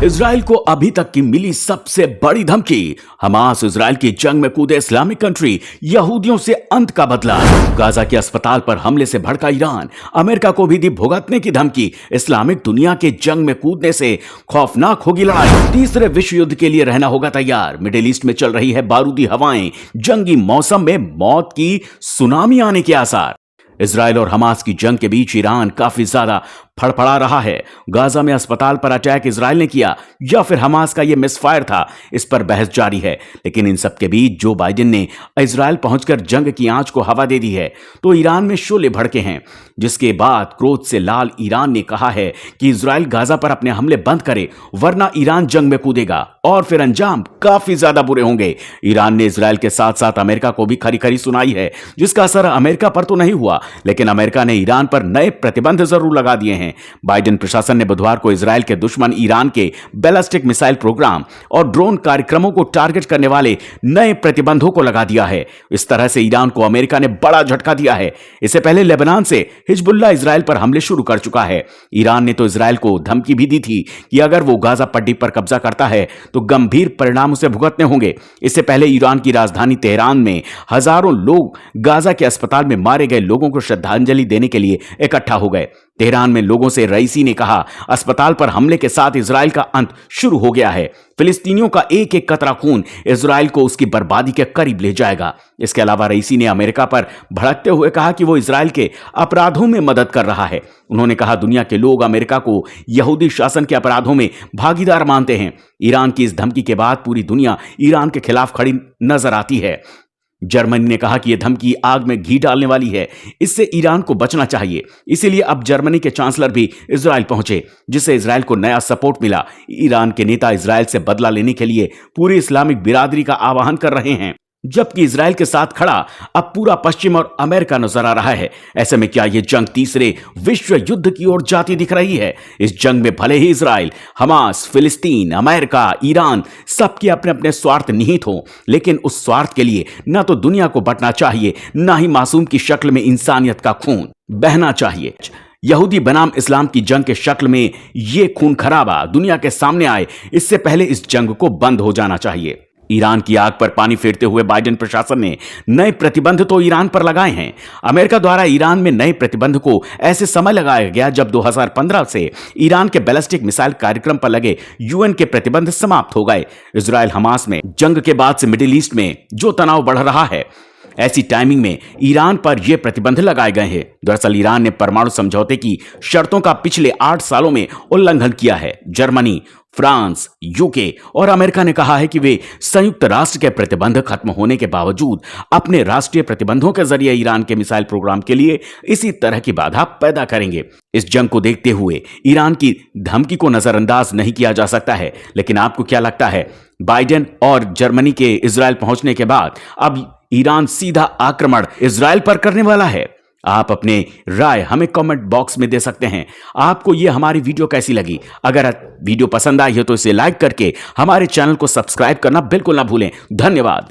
Israel को अभी तक की मिली सबसे बड़ी धमकी। हमास इजराइल की जंग में कूदे इस्लामिक कंट्री, यहूदियों से अंत का बदला। गाजा के अस्पताल पर हमले से भड़का ईरान, अमेरिका को भी दी भुगतने की धमकी। इस्लामिक दुनिया के जंग में कूदने से खौफनाक होगी लड़ाई। तीसरे विश्व युद्ध के लिए रहना होगा तैयार। मिडिल ईस्ट में चल रही है बारूदी हवाएं, जंगी मौसम में मौत की सुनामी आने के आसार। इजराइल और हमास की जंग के बीच ईरान काफी ज्यादा फड़फड़ा रहा है। गाजा में अस्पताल पर अटैक इजराइल ने किया या फिर हमास का यह मिसफायर था, इस पर बहस जारी है। लेकिन इन सब के बीच जो बाइडेन ने इजराइल पहुंचकर जंग की आंच को हवा दे दी है, तो ईरान में शोले भड़के हैं। जिसके बाद क्रोध से लाल ईरान ने कहा है कि इजराइल गाजा पर अपने हमले बंद करे, वरना ईरान जंग में कूदेगा और फिर अंजाम काफी ज्यादा बुरे होंगे। ईरान ने इजराइल के साथ साथ अमेरिका को भी खरी खरी सुनाई है, जिसका असर अमेरिका पर तो नहीं हुआ, लेकिन अमेरिका ने ईरान पर नए प्रतिबंध जरूर लगा दिए हैं। बाइडेन प्रशासन ने बुधवार को इजराइल के दुश्मन ईरान के बैलिस्टिक मिसाइल प्रोग्राम और ड्रोन कार्यक्रमों को टारगेट करने वाले नए प्रतिबंधों को लगा दिया है। इस तरह से ईरान को अमेरिका ने बड़ा झटका दिया है। इससे पहले लेबनान से हिजबुल्लाह इजराइल पर हमले शुरू कर चुका है। ईरान ने तो इजराइल को धमकी भी दी थी कि अगर वो गाजा पट्टी पर कब्जा करता है तो गंभीर परिणाम उसे भुगतने होंगे। इससे पहले ईरान की राजधानी तेहरान में हजारों लोग गाजा के अस्पताल में मारे गए लोगों को श्रद्धांजलि देने के लिए इकट्ठा हो गए। तेहरान में लोगों से रईसी ने कहा, अस्पताल पर हमले के साथ इजराइल का अंत शुरू हो गया है। फिलिस्तीनियों का एक एक कतरा खून इजराइल को उसकी बर्बादी के करीब ले जाएगा। इसके अलावा रईसी ने अमेरिका पर भड़कते हुए कहा कि वो इजराइल के अपराधों में मदद कर रहा है। उन्होंने कहा, दुनिया के लोग अमेरिका को यहूदी शासन के अपराधों में भागीदार मानते हैं। ईरान की इस धमकी के बाद पूरी दुनिया ईरान के खिलाफ खड़ी नजर आती है। जर्मनी ने कहा कि यह धमकी आग में घी डालने वाली है, इससे ईरान को बचना चाहिए। इसीलिए अब जर्मनी के चांसलर भी इजराइल पहुंचे, जिससे इजराइल को नया सपोर्ट मिला। ईरान के नेता इजराइल से बदला लेने के लिए पूरी इस्लामिक बिरादरी का आह्वान कर रहे हैं, जबकि इजराइल के साथ खड़ा अब पूरा पश्चिम और अमेरिका नजर आ रहा है। ऐसे में क्या यह जंग तीसरे विश्व युद्ध की ओर जाती दिख रही है? इस जंग में भले ही इजराइल, हमास, फिलिस्तीन, अमेरिका, ईरान सबके अपने अपने स्वार्थ निहित हो, लेकिन उस स्वार्थ के लिए न तो दुनिया को बंटना चाहिए, न ही मासूम की शक्ल में इंसानियत का खून बहना चाहिए। यहूदी बनाम इस्लाम की जंग के शक्ल में यह खून खराबा दुनिया के सामने आए, इससे पहले इस जंग को बंद हो जाना चाहिए। ईरान की आग पर पानी फेरते हुए बाइडेन प्रशासन ने नए प्रतिबंध तो ईरान पर लगाए हैं। अमेरिका द्वारा ईरान में नए प्रतिबंध को ऐसे समय लगाया गया जब 2015 से ईरान के बैलिस्टिक मिसाइल कार्यक्रम पर लगे यूएन के प्रतिबंध समाप्त हो गए। इजराइल हमास में जंग के बाद से मिडिल ईस्ट में जो तनाव बढ़ रहा है, ऐसी टाइमिंग में ईरान पर यह प्रतिबंध लगाए गए हैं। दरअसल ईरान ने परमाणु समझौते की शर्तों का पिछले 8 सालों में उल्लंघन किया है। जर्मनी, फ्रांस, यूके और अमेरिका ने कहा है कि वे संयुक्त राष्ट्र के प्रतिबंध खत्म होने के बावजूद अपने राष्ट्रीय प्रतिबंधों के जरिए ईरान के मिसाइल प्रोग्राम के लिए इसी तरह की बाधा पैदा करेंगे। इस जंग को देखते हुए ईरान की धमकी को नजरअंदाज नहीं किया जा सकता है। लेकिन आपको क्या लगता है, बाइडेन और जर्मनी के इजराइल पहुंचने के बाद अब ईरान सीधा आक्रमण इजराइल पर करने वाला है? आप अपने राय हमें कमेंट बॉक्स में दे सकते हैं। आपको यह हमारी वीडियो कैसी लगी? अगर वीडियो पसंद आई हो तो इसे लाइक करके हमारे चैनल को सब्सक्राइब करना बिल्कुल ना भूलें। धन्यवाद।